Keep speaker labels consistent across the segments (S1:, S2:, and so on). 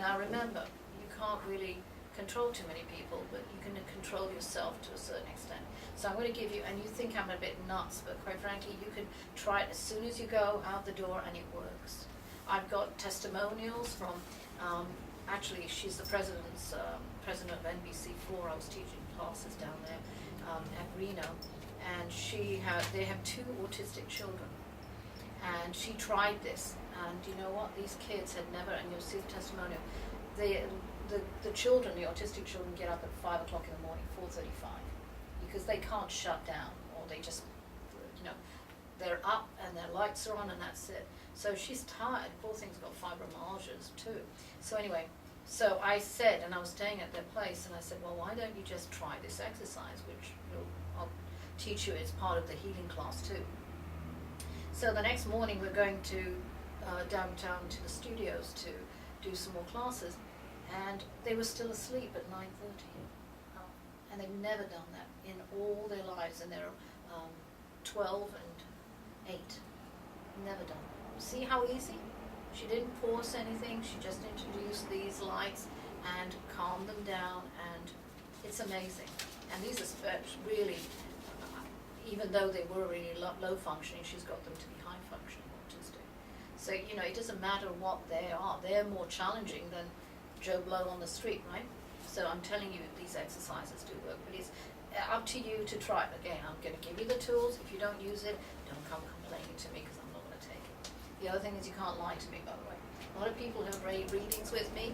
S1: Now remember, you can't really control too many people, but you can control yourself to a certain extent. So I'm going to give you, and you think I'm a bit nuts, but quite frankly, you can try it as soon as you go out the door, and it works. I've got testimonials from, actually, she's the president of NBC4. I was teaching classes down there at Reno, and they have 2 autistic children, and she tried this, and you know what? These kids had never, and you'll see the testimonial. The children, the autistic children, get up at 5 o'clock in the morning, 4:35, because they can't shut down, or they just, they're up and their lights are on and that's it. So she's tired. Poor thing's got fibromyalgia too. So anyway, so I said, and I was staying at their place, and I said, well, why don't you just try this exercise, which I'll teach you as part of the healing class too. So the next morning we're going to downtown to the studios to do some more classes, and they were still asleep at 9:30. And they've never done that in all their lives, and they're 12 and 8. Never done that. See how easy? She didn't force anything, she just introduced these lights and calmed them down, and it's amazing. And these are really, even though they were really low functioning, she's got them to be high functioning autistic. So, it doesn't matter what they are. They're more challenging than Joe Blow on the street, right? So I'm telling you, these exercises do work, but it's up to you to try it. Again, I'm going to give you the tools. If you don't use it, don't come complaining to me, because I'm not going to take it. The other thing is, you can't lie to me, by the way. A lot of people have readings with me.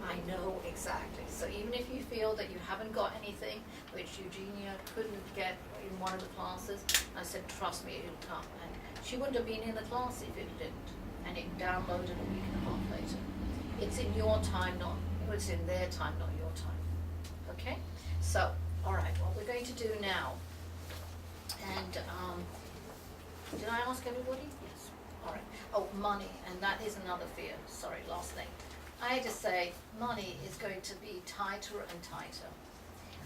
S1: I know exactly. So even if you feel that you haven't got anything, which Eugenia couldn't get in one of the classes, I said, trust me, it'll come. And she wouldn't have been in the class if it didn't. And it downloaded a week and a half later. It's in your time, it's in their time, not your time. Okay? So, all right, what we're going to do now, and did I ask everybody? Yes. All right. Oh, money, and that is another fear. Sorry, last thing. I had to say, money is going to be tighter and tighter.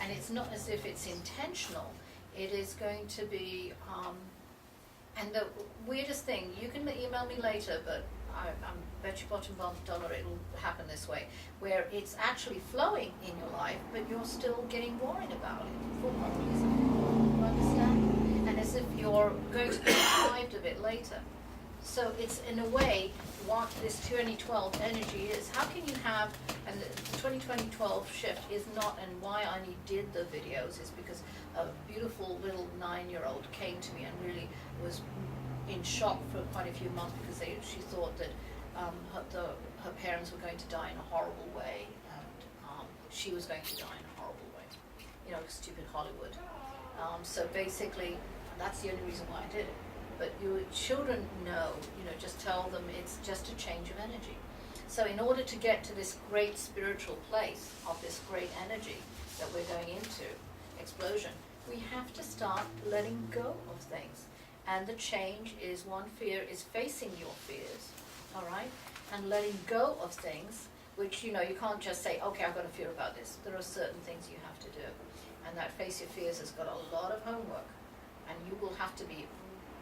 S1: And it's not as if it's intentional. It is going to be, and the weirdest thing, you can email me later, but I bet you bottom dollar it'll happen this way, where it's actually flowing in your life, but you're still getting worried about it for no reason. You understand? And as if you're going to be deprived of it later. So it's, in a way, what this 2012 energy is. How can you have, and the 2012 shift is not, and why I did the videos is because a beautiful little 9-year-old came to me and really was in shock for quite a few months, because she thought that her parents were going to die in a horrible way, and she was going to die in a horrible way. Stupid Hollywood. So basically, that's the only reason why I did it. But your children know, just tell them it's just a change of energy. So in order to get to this great spiritual place of this great energy that we're going into, explosion, we have to start letting go of things. And the change is, one fear is facing your fears, all right? And letting go of things, which, you can't just say, okay, I've got a fear about this. There are certain things you have to do. And that face your fears has got a lot of homework. And you will have to be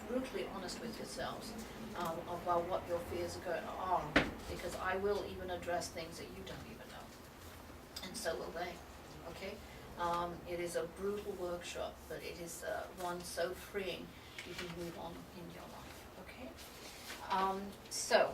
S1: brutally honest with yourselves about what your fears are, because I will even address things that you don't even know. And so will they, okay? It is a brutal workshop, but it is one so freeing you can move on in your life, okay? So